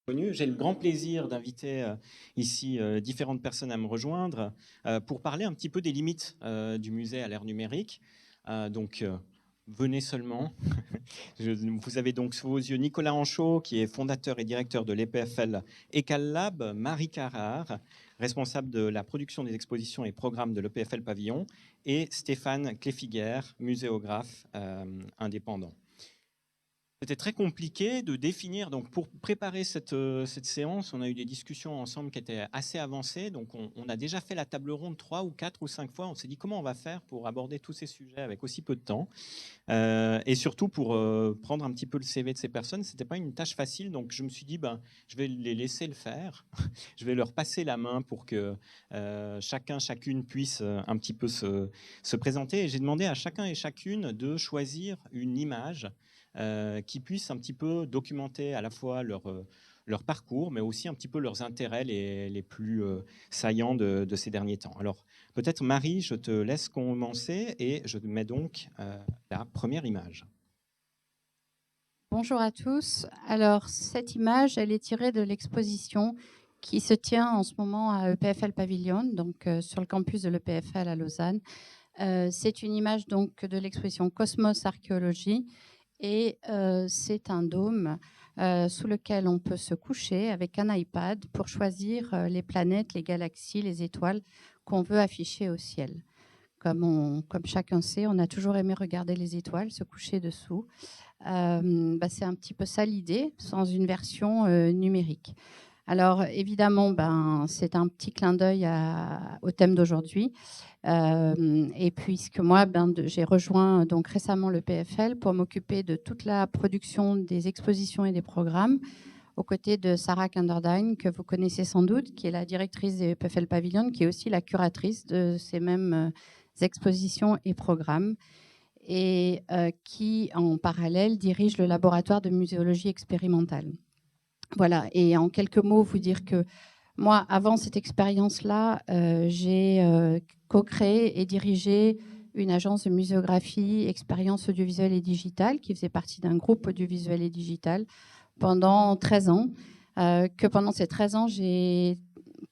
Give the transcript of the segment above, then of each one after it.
J'ai le grand plaisir d'inviter ici différentes personnes à me rejoindre pour parler un petit peu des limites du musée à l'ère numérique. Venez seulement. Vous avez donc sous vos yeux Nicolas Anchaud, qui est fondateur et directeur de l'EPFL EcalLab, Marie Carrard, responsable de la production des expositions et programmes de l'EPFL Pavillon, et Stéphane Cléfiguer, muséographe indépendant. C'était très compliqué de définir. Donc, pour préparer cette séance, on a eu des discussions ensemble qui étaient assez avancées. Donc, on a déjà fait la table ronde 3 ou 4 ou 5 fois. On s'est dit comment on va faire pour aborder tous ces sujets avec aussi peu de temps. Et surtout pour prendre un petit peu le CV de ces personnes. Ce n'était pas une tâche facile. Donc, je me suis dit, je vais les laisser le faire. Je vais leur passer la main pour que chacune puisse un petit peu se présenter. Et j'ai demandé à chacun et chacune de choisir une image qui puissent un petit peu documenter à la fois leur parcours, mais aussi un petit peu leurs intérêts les plus saillants de ces derniers temps. Alors, peut-être Marie, je te laisse commencer et je mets donc la première image. Bonjour à tous. Alors, cette image, elle est tirée de l'exposition qui se tient en ce moment à EPFL Pavillon, donc sur le campus de l'EPFL à Lausanne. C'est une image donc de l'exposition Cosmos Archéologie et c'est un dôme sous lequel on peut se coucher avec un iPad pour choisir les planètes, les galaxies, les étoiles qu'on veut afficher au ciel. Comme chacun sait, on a toujours aimé regarder les étoiles, se coucher dessous. C'est un petit peu ça l'idée, sans une version numérique. Alors évidemment, c'est un petit clin d'œil au thème d'aujourd'hui. Et puisque moi, j'ai rejoint donc récemment le PFL pour m'occuper de toute la production des expositions et des programmes, aux côtés de Sarah Kenderdine, que vous connaissez sans doute, qui est la directrice des PFL Pavilion, qui est aussi la curatrice de ces mêmes expositions et programmes, et qui, en parallèle, dirige le laboratoire de muséologie expérimentale. Voilà, et en quelques mots, vous dire que moi, avant cette expérience-là, j'ai co-créé et dirigé une agence de muséographie, expérience audiovisuelle et digitale, qui faisait partie d'un groupe audiovisuel et digital pendant 13 ans. Que pendant ces 13 ans, j'ai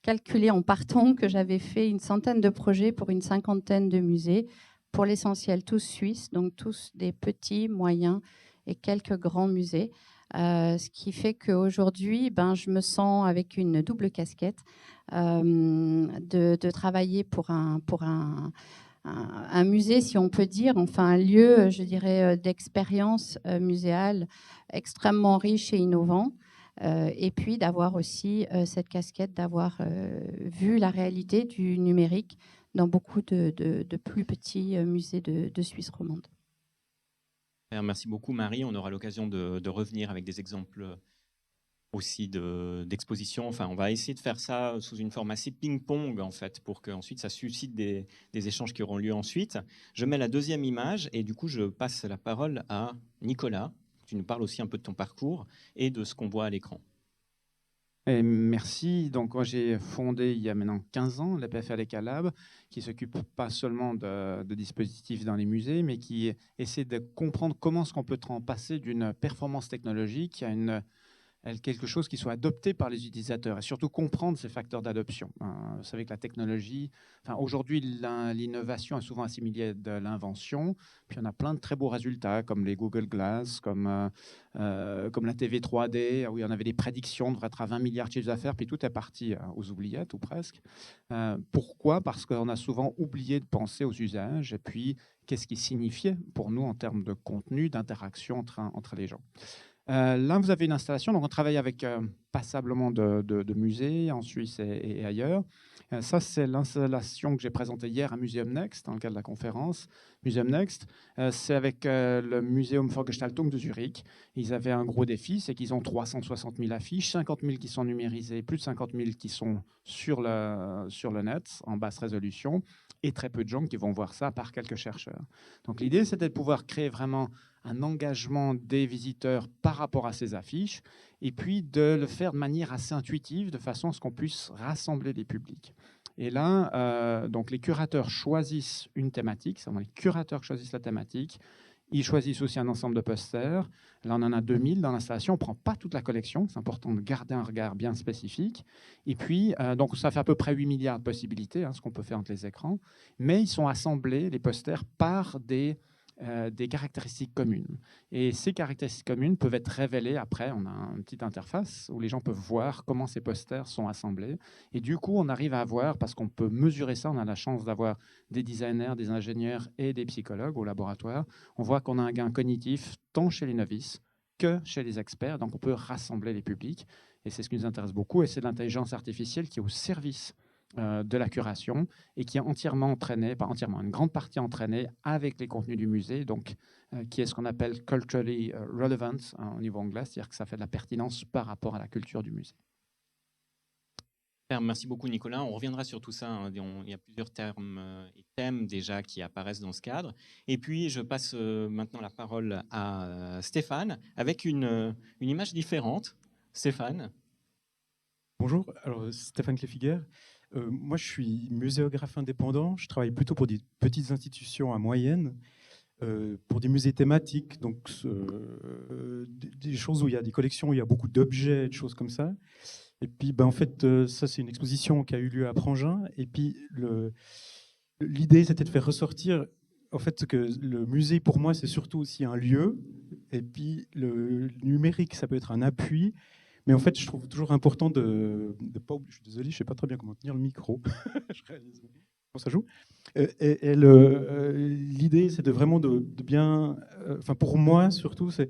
calculé en partant que j'avais fait une centaine de projets pour une cinquantaine de musées, pour l'essentiel tous suisses, donc tous des petits, moyens et quelques grands musées. Ce qui fait qu'aujourd'hui, je me sens avec une double casquette de travailler pour un musée, si on peut dire, enfin un lieu, je dirais, d'expérience muséale extrêmement riche et innovant. Et puis d'avoir aussi cette casquette, d'avoir vu la réalité du numérique dans beaucoup de plus petits musées de Suisse romande. Merci beaucoup Marie. On aura l'occasion de revenir avec des exemples aussi d'exposition. Enfin, on va essayer de faire ça sous une forme assez ping-pong, en fait, pour qu'ensuite ça suscite des échanges qui auront lieu ensuite. Je mets la deuxième image et du coup, je passe la parole à Nicolas. Tu nous parles aussi un peu de ton parcours et de ce qu'on voit à l'écran. Et merci. Donc, moi, j'ai fondé il y a maintenant 15 ans l'EPFL EcalLab, qui s'occupe pas seulement de dispositifs dans les musées, mais qui essaie de comprendre comment est-ce qu'on peut passer d'une performance technologique à quelque chose qui soit adopté par les utilisateurs et surtout comprendre ces facteurs d'adoption. Vous savez que la technologie, aujourd'hui, l'innovation est souvent assimilée de l'invention. Puis on a plein de très beaux résultats comme les Google Glass, comme la TV 3D, où on avait des prédictions de être à 20 milliards de chiffres d'affaires, puis tout est parti aux oubliettes ou presque. Pourquoi ? Parce qu'on a souvent oublié de penser aux usages et puis qu'est-ce qui signifiait pour nous en termes de contenu, d'interaction entre les gens. Là, vous avez une installation. Donc, on travaille avec passablement de musées en Suisse et ailleurs. Ça, c'est l'installation que j'ai présentée hier à Museum Next, dans le cadre de la conférence. Museum Next, c'est avec le Museum für Gestaltung de Zurich. Ils avaient un gros défi, c'est qu'ils ont 360 000 affiches, 50 000 qui sont numérisées, plus de 50 000 qui sont sur le net, en basse résolution, et très peu de gens qui vont voir ça, par quelques chercheurs. Donc, l'idée, c'était de pouvoir créer vraiment un engagement des visiteurs par rapport à ces affiches, et puis de le faire de manière assez intuitive, de façon à ce qu'on puisse rassembler les publics. Et là, donc les curateurs choisissent une thématique, c'est vraiment les curateurs qui choisissent la thématique. Ils choisissent aussi un ensemble de posters. Là, on en a 2000 dans l'installation. On ne prend pas toute la collection. C'est important de garder un regard bien spécifique. Et puis, donc, ça fait à peu près 8 milliards de possibilités, ce qu'on peut faire entre les écrans. Mais ils sont assemblés, les posters, par des caractéristiques communes. Et ces caractéristiques communes peuvent être révélées après. On a une petite interface où les gens peuvent voir comment ces posters sont assemblés. Et du coup, on arrive à voir, parce qu'on peut mesurer ça, on a la chance d'avoir des designers, des ingénieurs et des psychologues au laboratoire. On voit qu'on a un gain cognitif tant chez les novices que chez les experts. Donc, on peut rassembler les publics. Et c'est ce qui nous intéresse beaucoup. Et c'est l'intelligence artificielle qui est au service de la curation et qui est entièrement entraînée, pas entièrement, une grande partie entraînée avec les contenus du musée, donc qui est ce qu'on appelle culturally relevant au niveau anglais, c'est-à-dire que ça fait de la pertinence par rapport à la culture du musée. Merci beaucoup Nicolas. On reviendra sur tout ça. Il y a plusieurs termes et thèmes déjà qui apparaissent dans ce cadre. Et puis je passe maintenant la parole à Stéphane avec une image différente. Stéphane. Bonjour, alors Stéphane Cléfiguer. Moi, je suis muséographe indépendant. Je travaille plutôt pour des petites institutions à moyenne, pour des musées thématiques, donc des choses où il y a des collections, où il y a beaucoup d'objets, de choses comme ça. Et puis, en fait, ça, c'est une exposition qui a eu lieu à Prangin. Et puis, l'idée, c'était de faire ressortir, en fait, que le musée, pour moi, c'est surtout aussi un lieu. Et puis, le numérique, ça peut être un appui. Mais en fait, je trouve toujours important de pas oublier. Je suis désolé, je ne sais pas très bien comment tenir le micro. Je réalise. Bon, ça joue. L'idée, c'est de vraiment de bien. Enfin, pour moi, surtout, c'est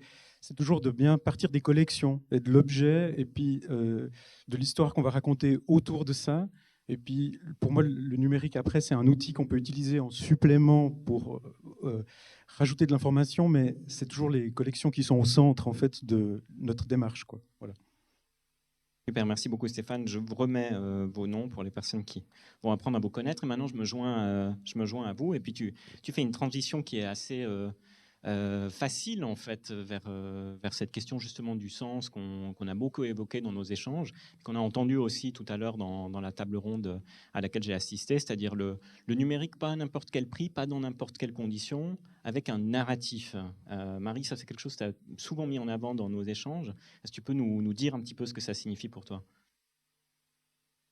toujours de bien partir des collections et de l'objet, et puis de l'histoire qu'on va raconter autour de ça. Et puis, pour moi, le numérique, après, c'est un outil qu'on peut utiliser en supplément pour rajouter de l'information, mais c'est toujours les collections qui sont au centre, en fait, de notre démarche, quoi. Voilà. Super, merci beaucoup Stéphane. Je vous remets vos noms pour les personnes qui vont apprendre à vous connaître. Et maintenant, je me joins à vous. Et puis, tu fais une transition qui est assez facile, en fait, vers cette question justement du sens qu'on a beaucoup évoqué dans nos échanges, qu'on a entendu aussi tout à l'heure dans la table ronde à laquelle j'ai assisté, c'est-à-dire le numérique, pas à n'importe quel prix, pas dans n'importe quelle condition, avec un narratif. Marie, ça c'est quelque chose que tu as souvent mis en avant dans nos échanges. Est-ce que tu peux nous dire un petit peu ce que ça signifie pour toi ?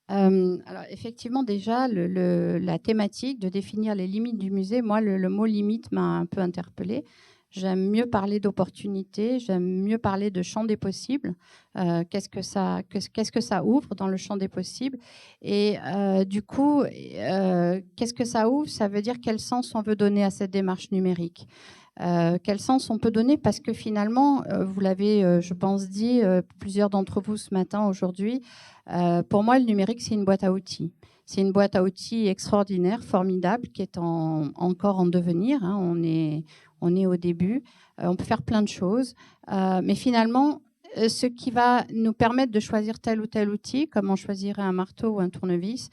Alors effectivement, déjà, la thématique de définir les limites du musée, moi, le mot limite m'a un peu interpellée. J'aime mieux parler d'opportunités, j'aime mieux parler de champ des possibles. Qu'est-ce que ça ouvre dans le champ des possibles ? Et du coup, qu'est-ce que ça ouvre ? Ça veut dire quel sens on veut donner à cette démarche numérique. Quel sens on peut donner ? Parce que finalement, vous l'avez, je pense, dit, plusieurs d'entre vous ce matin, aujourd'hui, pour moi, le numérique, c'est une boîte à outils. C'est une boîte à outils extraordinaire, formidable, qui est encore en devenir. On est au début. On peut faire plein de choses. Mais finalement, ce qui va nous permettre de choisir tel ou tel outil, comme on choisirait un marteau ou un tournevis,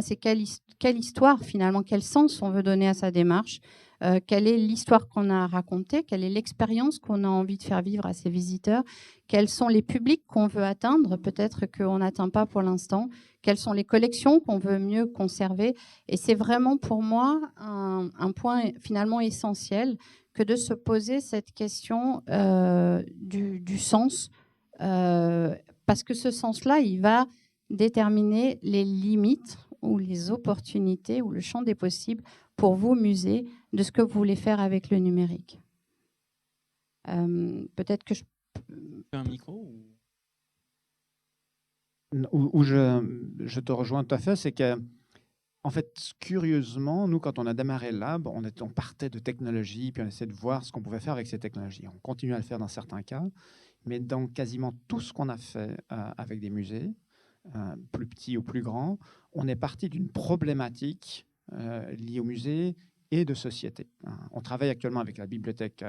c'est quelle histoire, finalement, quel sens on veut donner à sa démarche. Quelle est l'histoire qu'on a à raconter, quelle est l'expérience qu'on a envie de faire vivre à ses visiteurs, quels sont les publics qu'on veut atteindre, peut-être qu'on n'atteint pas pour l'instant, quelles sont les collections qu'on veut mieux conserver. Et c'est vraiment pour moi un point finalement essentiel que de se poser cette question du sens, parce que ce sens-là, il va déterminer les limites ou les opportunités ou le champ des possibles pour vos musées de ce que vous voulez faire avec le numérique. Peut-être que je... Un micro Où je te rejoins tout à fait, c'est que, en fait, curieusement, nous, quand on a démarré le lab, on partait de technologies, puis on essayait de voir ce qu'on pouvait faire avec ces technologies. On continue à le faire dans certains cas, mais dans quasiment tout ce qu'on a fait avec des musées, plus petits ou plus grands, on est parti d'une problématique liée au musée et de société. On travaille actuellement avec la bibliothèque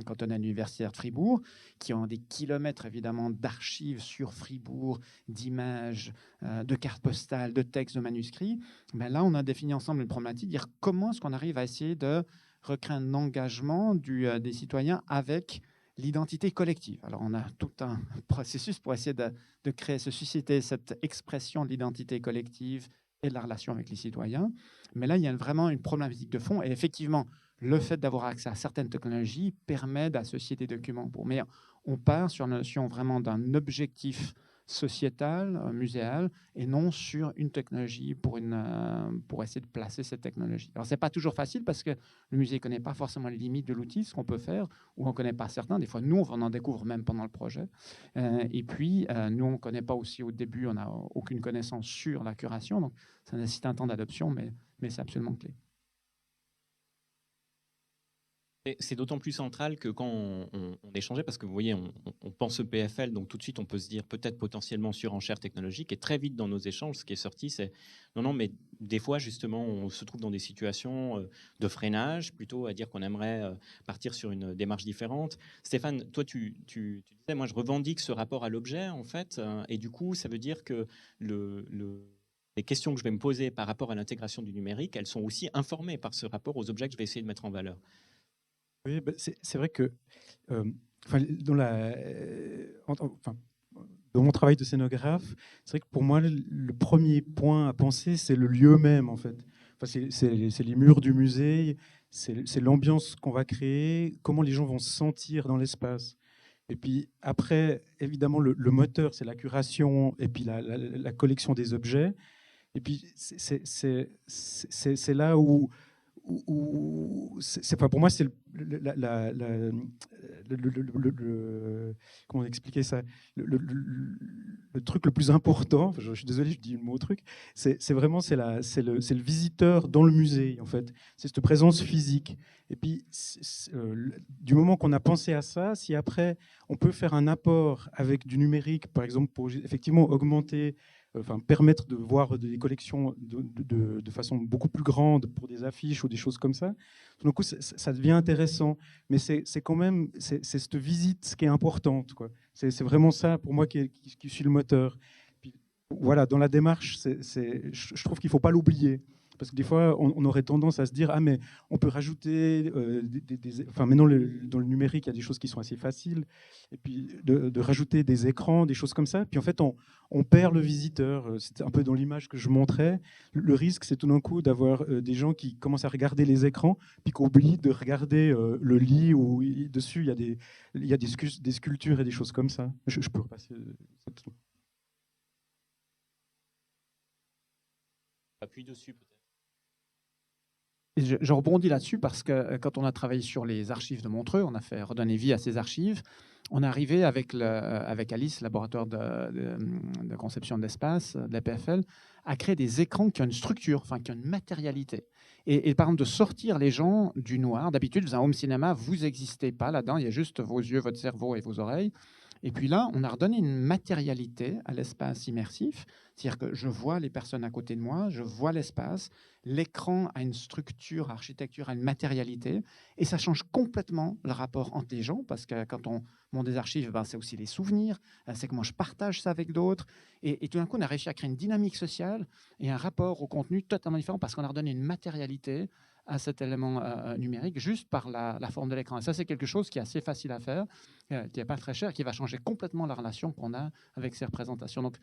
cantonale universitaire de Fribourg, qui ont des kilomètres évidemment d'archives sur Fribourg, d'images, de cartes postales, de textes, de manuscrits. Mais là, on a défini ensemble une problématique, dire comment est-ce qu'on arrive à essayer de recréer un engagement des citoyens avec l'identité collective. Alors, on a tout un processus pour essayer de susciter cette expression de l'identité collective et de la relation avec les citoyens. Mais là, il y a vraiment une problématique de fond. Et effectivement, le fait d'avoir accès à certaines technologies permet d'associer des documents. Mais on part sur la notion vraiment d'un objectif sociétal, muséal, et non sur une technologie pour essayer de placer cette technologie. Alors, ce n'est pas toujours facile parce que le musée ne connaît pas forcément les limites de l'outil, ce qu'on peut faire, ou on ne connaît pas certains. Des fois, nous, on en découvre même pendant le projet. Et puis, nous, on ne connaît pas aussi au début, on n'a aucune connaissance sur la curation, donc ça nécessite un temps d'adoption, mais c'est absolument clé. C'est d'autant plus central que quand on échangeait, parce que vous voyez, on pense EPFL, donc tout de suite on peut se dire peut-être potentiellement surenchère technologique, et très vite dans nos échanges, ce qui est sorti, c'est non, mais des fois justement on se trouve dans des situations de freinage, plutôt à dire qu'on aimerait partir sur une démarche différente. Stéphane, toi tu disais, moi je revendique ce rapport à l'objet en fait, et du coup ça veut dire que les questions que je vais me poser par rapport à l'intégration du numérique, elles sont aussi informées par ce rapport aux objets que je vais essayer de mettre en valeur. Oui, c'est vrai que dans mon travail de scénographe, c'est vrai que pour moi, le premier point à penser, c'est le lieu même, en fait. C'est les murs du musée, c'est l'ambiance qu'on va créer, comment les gens vont se sentir dans l'espace. Et puis après, évidemment, le moteur, c'est la curation et puis la collection des objets. Et puis c'est là où pour moi, c'est comment expliquer ça, le truc le plus important. Je suis désolé, je dis le mot truc. C'est vraiment c'est le visiteur dans le musée en fait. C'est cette présence physique. Et puis du moment qu'on a pensé à ça, si après on peut faire un apport avec du numérique, par exemple, pour effectivement augmenter, permettre de voir des collections de façon beaucoup plus grande pour des affiches ou des choses comme ça, tout d'un coup, ça devient intéressant. Mais c'est quand même cette visite qui est importante, quoi. C'est vraiment ça, pour moi, qui suit le moteur. Puis, voilà, dans la démarche, je trouve qu'il ne faut pas l'oublier. Parce que des fois, on aurait tendance à se dire « Ah, mais on peut rajouter maintenant, dans le numérique, il y a des choses qui sont assez faciles. Et puis, de rajouter des écrans, des choses comme ça. Puis, en fait, on perd le visiteur. C'était un peu dans l'image que je montrais. Le risque, c'est tout d'un coup d'avoir des gens qui commencent à regarder les écrans, puis qui oublient de regarder le lit où dessus, il y a des sculptures et des choses comme ça. Je peux repasser cette... Appuie dessus, peut-être. Je rebondis là-dessus parce que quand on a travaillé sur les archives de Montreux, on a fait redonner vie à ces archives. On est arrivé avec Alice, laboratoire de conception de l'espace de l'EPFL, à créer des écrans qui ont une structure, qui ont une matérialité. Et par exemple, de sortir les gens du noir. D'habitude, dans un home cinéma, vous n'existez pas là-dedans, il y a juste vos yeux, votre cerveau et vos oreilles. Et puis là, on a redonné une matérialité à l'espace immersif, c'est-à-dire que je vois les personnes à côté de moi, je vois l'espace, l'écran a une structure, architecture, a une matérialité, et ça change complètement le rapport entre les gens, parce que quand on monte des archives, c'est aussi les souvenirs, c'est comment je partage ça avec d'autres, et tout d'un coup, on a réussi à créer une dynamique sociale et un rapport au contenu totalement différent, parce qu'on a redonné une matérialité à cet élément numérique juste par la forme de l'écran. Et ça, c'est quelque chose qui est assez facile à faire, qui n'est pas très cher, qui va changer complètement la relation qu'on a avec ces représentations. Donc,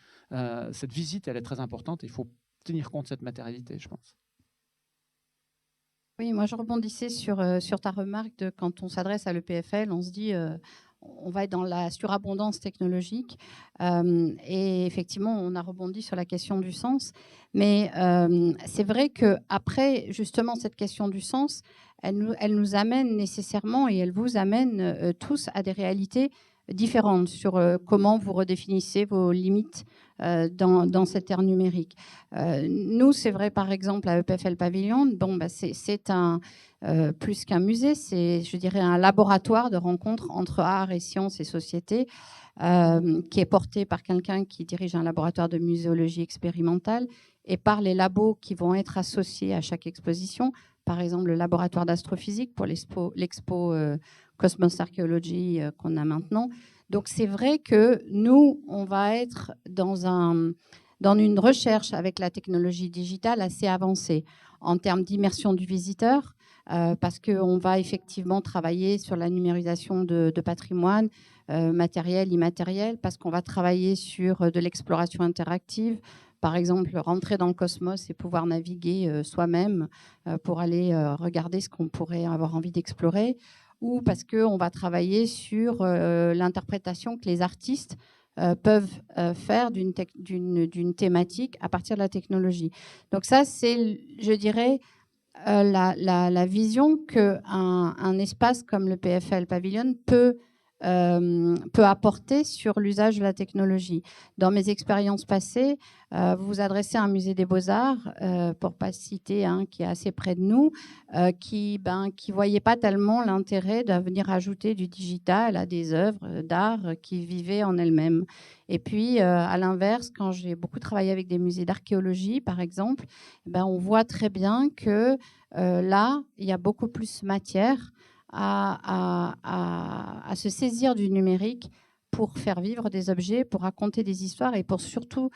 cette visite, elle est très importante. Il faut tenir compte de cette matérialité, je pense. Oui, moi, je rebondissais sur ta remarque de quand on s'adresse à l'EPFL, on se dit... on va être dans la surabondance technologique. Et effectivement, on a rebondi sur la question du sens. Mais c'est vrai qu'après, justement, cette question du sens, elle nous amène nécessairement, et elle vous amène tous à des réalités différentes sur comment vous redéfinissez vos limites dans cette ère numérique. Nous, c'est vrai, par exemple, à EPFL Pavillon, c'est plus qu'un musée, c'est, je dirais, un laboratoire de rencontre entre art et sciences et société, qui est porté par quelqu'un qui dirige un laboratoire de muséologie expérimentale et par les labos qui vont être associés à chaque exposition. Par exemple, le laboratoire d'astrophysique pour l'expo Cosmos Archaeology qu'on a maintenant. Donc, c'est vrai que nous, on va être dans une recherche avec la technologie digitale assez avancée en termes d'immersion du visiteur, parce qu'on va effectivement travailler sur la numérisation de patrimoine matériel, immatériel, parce qu'on va travailler sur de l'exploration interactive, par exemple, rentrer dans le cosmos et pouvoir naviguer soi-même pour aller regarder ce qu'on pourrait avoir envie d'explorer, ou parce qu'on va travailler sur l'interprétation que les artistes peuvent faire d'une thématique à partir de la technologie. Donc ça, c'est, je dirais, la vision qu'un espace comme le PFL Pavilion peut apporter sur l'usage de la technologie. Dans mes expériences passées, vous vous adressez à un musée des Beaux-Arts, pour ne pas citer un qui est assez près de nous, qui ne voyait pas tellement l'intérêt de venir ajouter du digital à des œuvres d'art qui vivaient en elles-mêmes. Et puis, à l'inverse, quand j'ai beaucoup travaillé avec des musées d'archéologie, par exemple, on voit très bien que là, il y a beaucoup plus matière à se saisir du numérique pour faire vivre des objets, pour raconter des histoires et pour surtout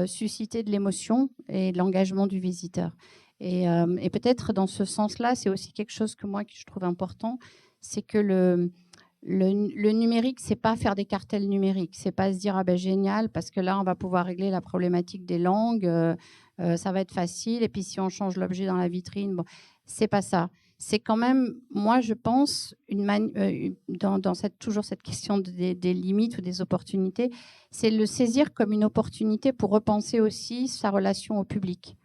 susciter de l'émotion et de l'engagement du visiteur. Et peut-être dans ce sens-là, c'est aussi quelque chose que je trouve important, c'est que le numérique, c'est pas faire des cartels numériques, c'est pas se dire ah ben génial parce que là on va pouvoir régler la problématique des langues, ça va être facile et puis si on change l'objet dans la vitrine, bon, c'est pas ça. C'est quand même, moi je pense, toujours cette question des limites ou des opportunités, c'est le saisir comme une opportunité pour repenser aussi sa relation au public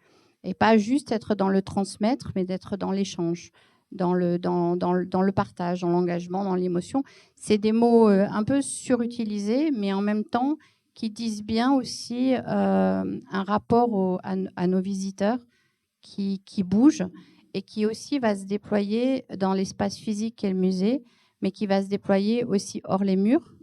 et pas juste être dans le transmettre, mais d'être dans l'échange. Dans le partage, dans l'engagement, dans l'émotion. C'est des mots un peu surutilisés, mais en même temps qui disent bien aussi un rapport à nos visiteurs qui bouge et qui aussi va se déployer dans l'espace physique qu'est le musée, mais qui va se déployer aussi hors les murs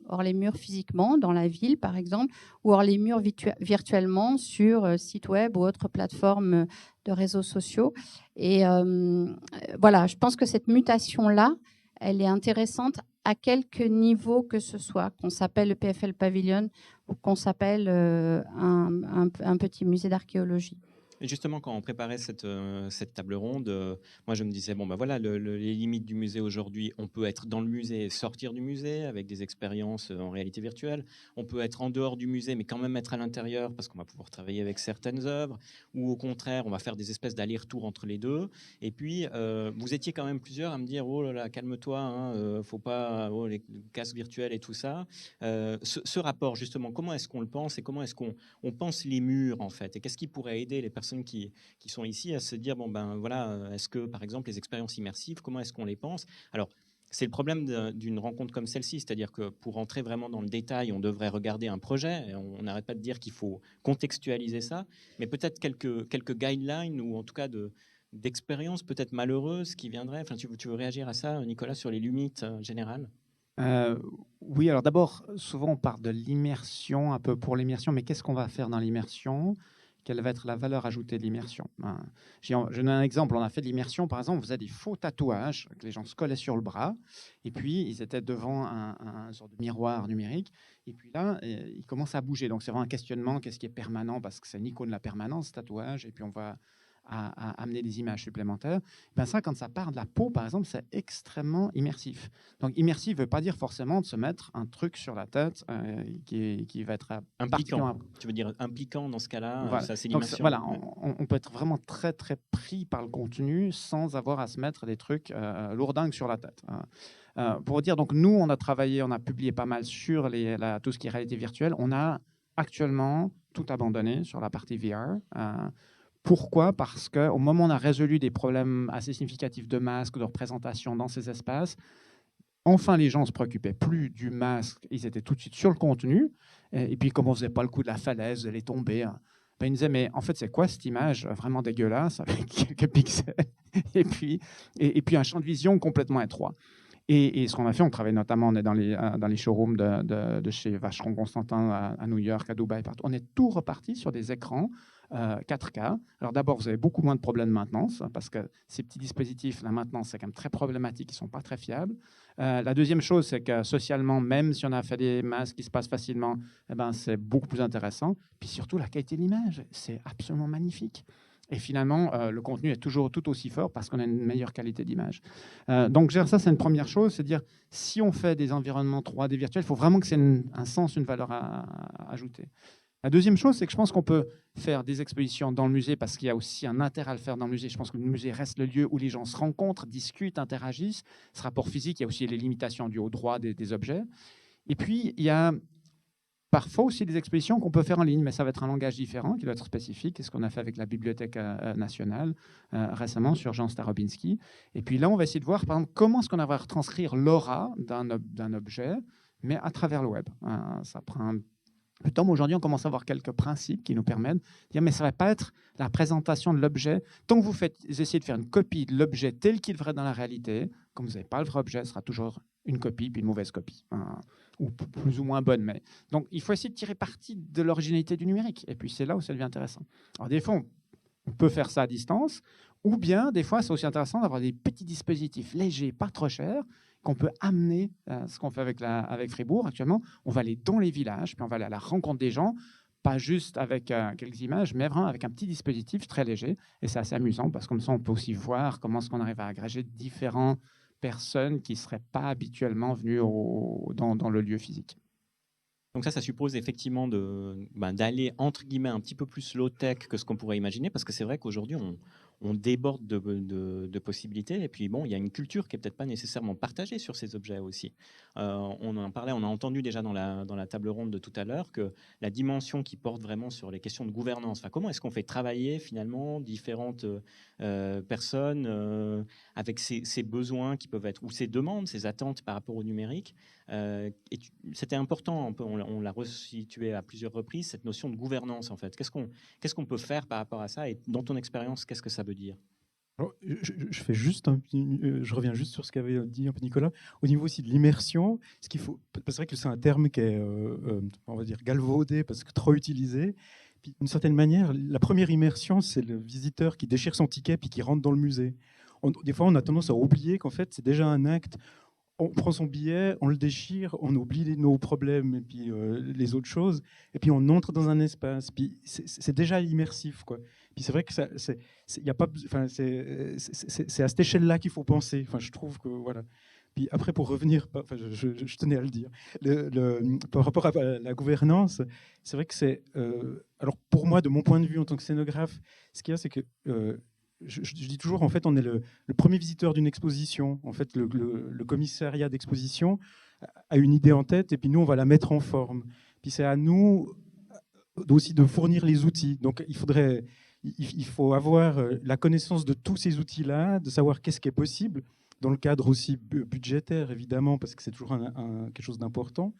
physiquement, dans la ville par exemple, ou hors les murs virtuellement sur site web ou autres plateformes de réseaux sociaux. Et voilà, je pense que cette mutation-là, elle est intéressante à quelque niveau que ce soit, qu'on s'appelle le PFL Pavilion ou qu'on s'appelle un petit musée d'archéologie. Et justement, quand on préparait cette table ronde, moi je me disais, bon ben voilà, les limites du musée aujourd'hui, on peut être dans le musée et sortir du musée avec des expériences en réalité virtuelle. On peut être en dehors du musée, mais quand même être à l'intérieur parce qu'on va pouvoir travailler avec certaines œuvres. Ou au contraire, on va faire des espèces d'aller-retour entre les deux. Et puis, vous étiez quand même plusieurs à me dire, oh là là, calme-toi, hein, faut pas, les casques virtuels et tout ça. Ce rapport, justement, comment est-ce qu'on le pense et comment est-ce qu'on pense les murs, en fait? Et qu'est-ce qui pourrait aider les personnes qui sont ici à se dire, bon ben voilà, est-ce que par exemple les expériences immersives, comment est-ce qu'on les pense? Alors, c'est le problème d'une rencontre comme celle-ci, c'est-à-dire que pour entrer vraiment dans le détail, on devrait regarder un projet, et on n'arrête pas de dire qu'il faut contextualiser ça, mais peut-être quelques guidelines, ou en tout cas d'expériences peut-être malheureuses qui viendraient. Enfin, tu veux réagir à ça, Nicolas, sur les limites générales? Oui, alors d'abord, souvent on parle de l'immersion, un peu pour l'immersion, mais qu'est-ce qu'on va faire dans l'immersion? Quelle va être la valeur ajoutée de l'immersion? Je donne un exemple. On a fait de l'immersion, par exemple, on faisait des faux tatouages que les gens se collaient sur le bras, et puis ils étaient devant un sorte de miroir numérique, et puis là, ils commencent à bouger. Donc c'est vraiment un questionnement, qu'est-ce qui est permanent, parce que c'est une icône de la permanence, ce tatouage, et puis on va à amener des images supplémentaires. Ben ça, quand ça part de la peau, par exemple, c'est extrêmement immersif. Donc, immersif ne veut pas dire forcément de se mettre un truc sur la tête qui va être impliquant. Tu veux dire impliquant dans ce cas-là, voilà. ça c'est l'immersion. Voilà, on peut être vraiment très, très pris par le contenu sans avoir à se mettre des trucs lourdingues sur la tête. Pour dire, donc nous, on a publié pas mal sur tout ce qui est réalité virtuelle. On a actuellement tout abandonné sur la partie VR. Pourquoi? Parce qu'au moment où on a résolu des problèmes assez significatifs de masque, de représentation dans ces espaces, enfin les gens ne se préoccupaient plus du masque, ils étaient tout de suite sur le contenu. Et puis comme on ne faisait pas le coup de la falaise, de les tomber, ben, ils me disaient, mais en fait c'est quoi cette image vraiment dégueulasse avec quelques pixels et puis un champ de vision complètement étroit. Et ce qu'on a fait, on travaille notamment, on est dans les showrooms de chez Vacheron Constantin à New York, à Dubaï, partout. On est tout reparti sur des écrans 4K. Alors d'abord, vous avez beaucoup moins de problèmes de maintenance, parce que ces petits dispositifs, la maintenance, c'est quand même très problématique, ils ne sont pas très fiables. La deuxième chose, c'est que socialement, même si on a fait des masques qui se passent facilement, eh ben, c'est beaucoup plus intéressant. Puis surtout, la qualité de l'image, c'est absolument magnifique. Et finalement, le contenu est toujours tout aussi fort parce qu'on a une meilleure qualité d'image. Donc, ça, c'est une première chose, c'est dire, si on fait des environnements 3D virtuels, il faut vraiment que c'est un sens, une valeur à ajouter. La deuxième chose, c'est que je pense qu'on peut faire des expositions dans le musée parce qu'il y a aussi un intérêt à le faire dans le musée. Je pense que le musée reste le lieu où les gens se rencontrent, discutent, interagissent. Ce rapport physique, il y a aussi les limitations dues au droit des objets. Et puis, il y a parfois aussi des expositions qu'on peut faire en ligne, mais ça va être un langage différent qui doit être spécifique. C'est ce qu'on a fait avec la Bibliothèque nationale récemment sur Jean Starobinski. Et puis là, on va essayer de voir, par exemple, comment est-ce qu'on va retranscrire l'aura d'un objet, mais à travers le web. Ça prend un peu de temps, mais aujourd'hui, on commence à avoir quelques principes qui nous permettent de dire, mais ça ne va pas être la présentation de l'objet. Tant que vous essayez de faire une copie de l'objet tel qu'il est dans la réalité, comme vous n'avez pas le vrai objet, ce sera toujours une copie, puis une mauvaise copie, ou plus ou moins bonne. Mais... Donc, il faut essayer de tirer parti de l'originalité du numérique. Et puis, c'est là où ça devient intéressant. Alors, des fois, on peut faire ça à distance, ou bien, des fois, c'est aussi intéressant d'avoir des petits dispositifs légers, pas trop chers, qu'on peut amener, ce qu'on fait avec Fribourg actuellement. On va aller dans les villages, puis on va aller à la rencontre des gens, pas juste avec quelques images, mais vraiment avec un petit dispositif très léger. Et c'est assez amusant, parce que comme ça, on peut aussi voir comment est-ce qu'on arrive à agréger différentes personnes qui ne seraient pas habituellement venues dans le lieu physique. Donc ça suppose effectivement d'aller, entre guillemets, un petit peu plus low-tech que ce qu'on pourrait imaginer, parce que c'est vrai qu'aujourd'hui, on déborde de possibilités. Et puis, bon, il y a une culture qui n'est peut-être pas nécessairement partagée sur ces objets aussi. On en parlait, on a entendu déjà dans la table ronde de tout à l'heure que la dimension qui porte vraiment sur les questions de gouvernance, enfin, comment est-ce qu'on fait travailler finalement différentes personnes avec ces besoins qui peuvent être, ou ces demandes, ces attentes par rapport au numérique. C'était important, on l'a resitué à plusieurs reprises, cette notion de gouvernance en fait. Qu'est-ce qu'on peut faire par rapport à ça, et dans ton expérience, qu'est-ce que ça veut dire? Alors, je fais juste je reviens juste sur ce qu'avait dit un peu Nicolas. Au niveau aussi de l'immersion, ce qu'il faut, c'est vrai que c'est un terme qui est, on va dire, galvaudé parce que trop utilisé. Puis, d'une certaine manière, la première immersion, c'est le visiteur qui déchire son ticket puis qui rentre dans le musée. Des fois, on a tendance à oublier qu'en fait, c'est déjà un acte. On prend son billet, on le déchire, on oublie nos problèmes et puis les autres choses, et puis on entre dans un espace. Puis c'est déjà immersif, quoi. Puis c'est vrai que y a pas, enfin, c'est à cette échelle-là qu'il faut penser. Enfin, je trouve que voilà. Puis après, pour revenir, enfin, je tenais à le dire, par rapport à la gouvernance, c'est vrai que c'est, alors pour moi, de mon point de vue en tant que scénographe, ce qu'il y a, c'est que je dis toujours, en fait, on est le premier visiteur d'une exposition. En fait, le commissariat d'exposition a une idée en tête, et puis nous, on va la mettre en forme. Puis c'est à nous aussi de fournir les outils. Donc, il faut avoir la connaissance de tous ces outils-là, de savoir qu'est-ce qui est possible, dans le cadre aussi budgétaire, évidemment, parce que c'est toujours quelque chose d'important.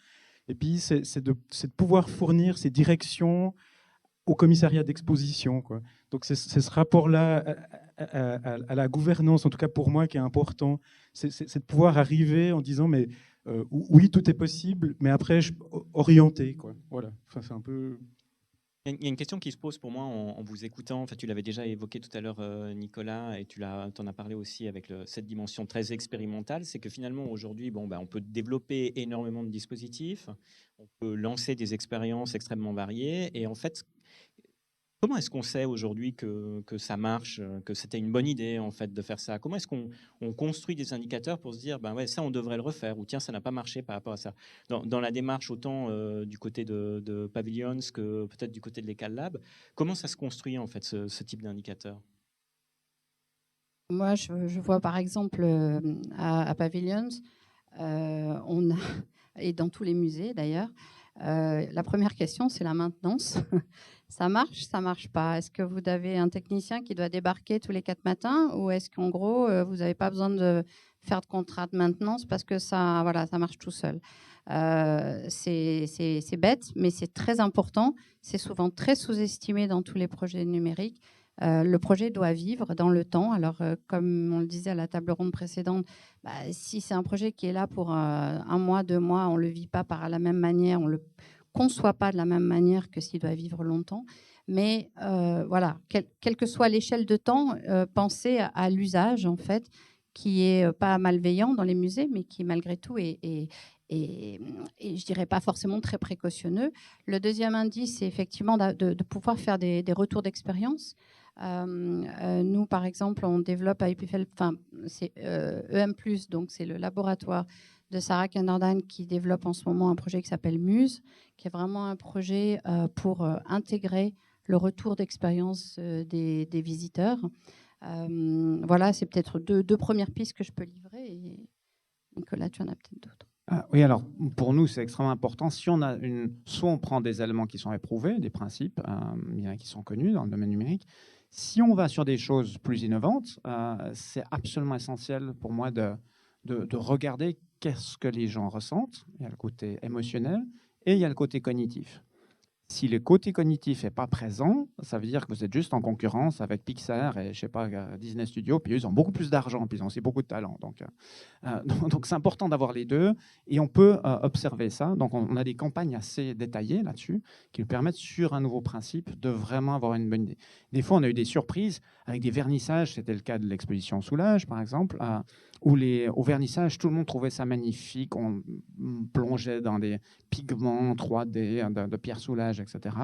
Et puis, c'est de pouvoir fournir ces directions au commissariat d'exposition, quoi. Donc c'est ce rapport-là à la gouvernance, en tout cas pour moi, qui est important. C'est de pouvoir arriver en disant, mais oui, tout est possible, mais après, orienter, quoi. Voilà. Enfin, c'est un peu... Il y a une question qui se pose pour moi en vous écoutant. Enfin, tu l'avais déjà évoqué tout à l'heure, Nicolas, et tu en as parlé aussi avec cette dimension très expérimentale. C'est que finalement, aujourd'hui, on peut développer énormément de dispositifs, on peut lancer des expériences extrêmement variées. Et en fait, comment est-ce qu'on sait aujourd'hui que ça marche, que c'était une bonne idée en fait de faire ça? Comment est-ce qu'on construit des indicateurs pour se dire ouais, ça on devrait le refaire, ou tiens, ça n'a pas marché par rapport à ça? Dans la démarche autant du côté de Pavilions que peut-être du côté de l'Ecal Lab, comment ça se construit en fait ce type d'indicateur? Moi, je vois par exemple à Pavilions, on a, et dans tous les musées d'ailleurs, la première question, c'est la maintenance. Ça marche pas? Est-ce que vous avez un technicien qui doit débarquer tous les 4 matins, ou est-ce qu'en gros, vous n'avez pas besoin de faire de contrat de maintenance parce que ça marche tout seul? C'est bête, mais c'est très important. C'est souvent très sous-estimé dans tous les projets numériques. Le projet doit vivre dans le temps. Alors, comme on le disait à la table ronde précédente, si c'est un projet qui est là pour 1 mois, 2 mois, on ne le vit pas par la même manière, on ne le conçoit pas de la même manière que s'il doit vivre longtemps. Mais voilà, quelle que soit l'échelle de temps, pensez à l'usage, en fait, qui est pas malveillant dans les musées, mais qui malgré tout est je dirais pas forcément très précautionneux. Le deuxième indice, c'est effectivement de pouvoir faire des retours d'expérience. Nous, par exemple, on développe à EPFL, c'est EM+, donc c'est le laboratoire de Sarah Kenderdine qui développe en ce moment un projet qui s'appelle Muse, qui est vraiment un projet pour intégrer le retour d'expérience des visiteurs. Voilà, c'est peut-être deux premières pistes que je peux livrer. Et Nicolas, tu en as peut-être d'autres. Oui, alors pour nous, c'est extrêmement important. Si on a soit on prend des éléments qui sont éprouvés, des principes qui sont connus dans le domaine numérique. Si on va sur des choses plus innovantes, c'est absolument essentiel pour moi de regarder qu'est-ce que les gens ressentent. Il y a le côté émotionnel et il y a le côté cognitif. Si le côté cognitif n'est pas présent, ça veut dire que vous êtes juste en concurrence avec Pixar et, je sais pas, Disney Studios, puis ils ont beaucoup plus d'argent, puis ils ont aussi beaucoup de talent. Donc c'est important d'avoir les deux, et on peut observer ça. Donc, on a des campagnes assez détaillées là-dessus, qui nous permettent, sur un nouveau principe, de vraiment avoir une bonne idée. Des fois, on a eu des surprises avec des vernissages, c'était le cas de l'exposition Soulage, par exemple, où au vernissage, tout le monde trouvait ça magnifique, on plongeait dans des pigments 3D, de Pierre Soulages, etc.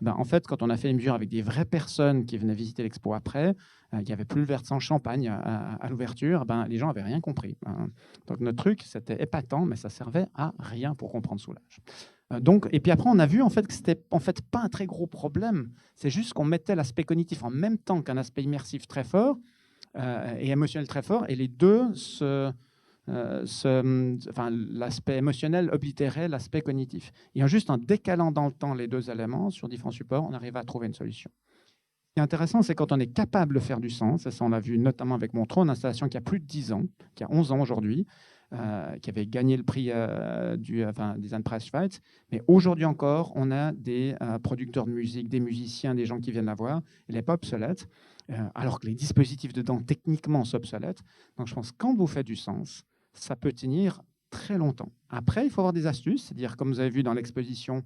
En fait, quand on a fait une mesure avec des vraies personnes qui venaient visiter l'expo après, il n'y avait plus le verre de sang champagne à l'ouverture, les gens n'avaient rien compris. Donc notre truc, c'était épatant, mais ça servait à rien pour comprendre Soulage. Et puis après, on a vu en fait que c'était en fait pas un très gros problème. C'est juste qu'on mettait l'aspect cognitif en même temps qu'un aspect immersif très fort et émotionnel très fort, et les deux l'aspect émotionnel oblitérait l'aspect cognitif. Et juste en décalant dans le temps les deux éléments sur différents supports, on arrive à trouver une solution. Ce qui est intéressant, c'est quand on est capable de faire du sens, et ça on l'a vu notamment avec Montreux, une installation qui a plus de 10 ans, qui a 11 ans aujourd'hui, qui avait gagné le prix du Design Prize Schweiz. Mais aujourd'hui encore, on a des producteurs de musique, des musiciens, des gens qui viennent la voir. Elle n'est pas obsolète, alors que les dispositifs dedans, techniquement, sont obsolètes. Donc je pense que quand vous faites du sens, ça peut tenir très longtemps. Après, il faut avoir des astuces, c'est-à-dire, comme vous avez vu dans l'exposition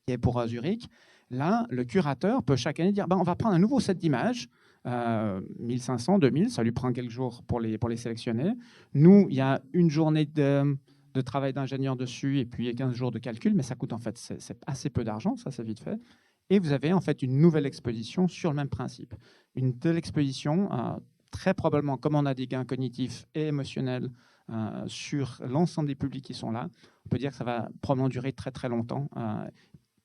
qui est pour Zurich, là, le curateur peut chaque année dire on va prendre un nouveau set d'images, 1500, 2000, ça lui prend quelques jours pour les sélectionner. Nous, il y a une journée de travail d'ingénieur dessus et puis 15 jours de calcul, mais ça coûte en fait c'est assez peu d'argent, ça c'est vite fait. Et vous avez en fait une nouvelle exposition sur le même principe. Une telle exposition, très probablement, comme on a des gains cognitifs et émotionnels sur l'ensemble des publics qui sont là, on peut dire que ça va probablement durer très très longtemps.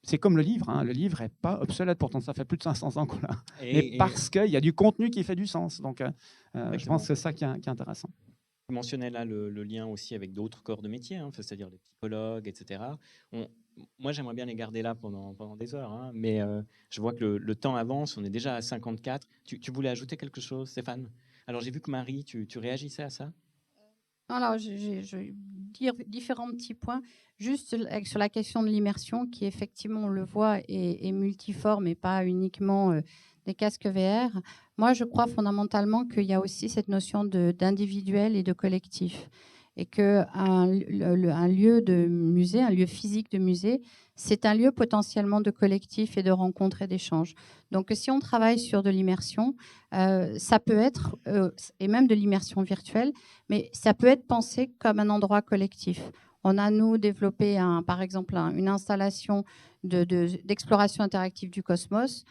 C'est comme le livre, le livre n'est pas obsolète, pourtant ça fait plus de 500 ans qu'on l'a. Mais parce qu'il y a du contenu qui fait du sens. Donc je pense que c'est ça qui est intéressant. Je mentionnais là le lien aussi avec d'autres corps de métier, c'est-à-dire les psychologues, etc. Moi, j'aimerais bien les garder là pendant des heures, mais je vois que le temps avance, on est déjà à 54. Tu voulais ajouter quelque chose, Stéphane? Alors, j'ai vu que Marie, tu réagissais à ça? Alors, je vais dire différents petits points. Juste sur la question de l'immersion, qui effectivement, on le voit, est multiforme et pas uniquement des casques VR. Moi, je crois fondamentalement qu'il y a aussi cette notion d'individuel et de collectif. Et qu'un lieu de musée, un lieu physique de musée, c'est un lieu potentiellement de collectif et de rencontre et d'échange. Donc, si on travaille sur de l'immersion, ça peut être, et même de l'immersion virtuelle, mais ça peut être pensé comme un endroit collectif. On a, nous, développé, par exemple, une installation d'exploration interactive du cosmos.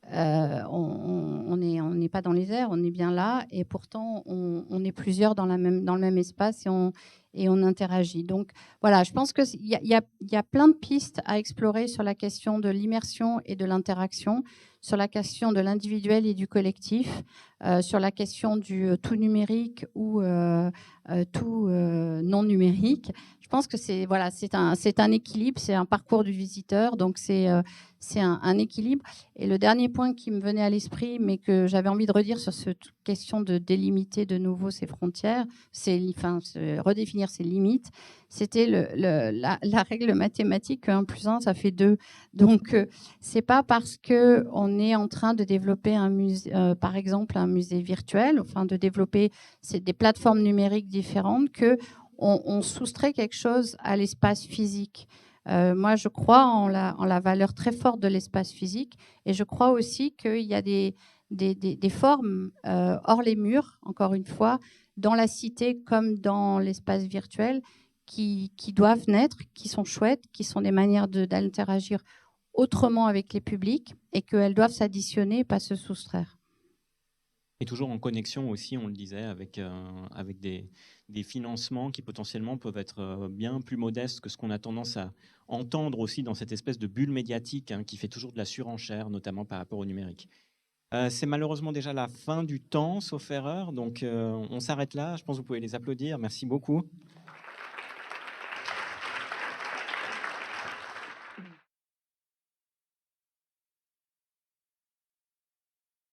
On n'est pas dans les airs, on est bien là, et pourtant on est plusieurs dans le même espace et on interagit. Donc voilà, je pense qu'il y a plein de pistes à explorer sur la question de l'immersion et de l'interaction, sur la question de l'individuel et du collectif, sur la question du tout numérique ou tout non numérique. Je pense que c'est un équilibre, c'est un parcours du visiteur, donc c'est un équilibre. Et le dernier point qui me venait à l'esprit, mais que j'avais envie de redire sur cette question de délimiter de nouveau ses frontières, redéfinir ses limites, c'était la règle mathématique que 1 + 1, ça fait 2. Donc, c'est pas parce qu'on est en train de développer un musée, par exemple un musée virtuel, de développer des plateformes numériques différentes, qu'on soustrait quelque chose à l'espace physique. Moi, je crois en la valeur très forte de l'espace physique, et je crois aussi qu'il y a des formes hors les murs, encore une fois, dans la cité comme dans l'espace virtuel, qui doivent naître, qui sont chouettes, qui sont des manières d'interagir autrement avec les publics, et qu'elles doivent s'additionner, pas se soustraire. Et toujours en connexion aussi, on le disait, avec des financements qui potentiellement peuvent être bien plus modestes que ce qu'on a tendance à entendre aussi dans cette espèce de bulle médiatique, hein, qui fait toujours de la surenchère, notamment par rapport au numérique. C'est malheureusement déjà la fin du temps, sauf erreur, donc on s'arrête là. Je pense que vous pouvez les applaudir. Merci beaucoup.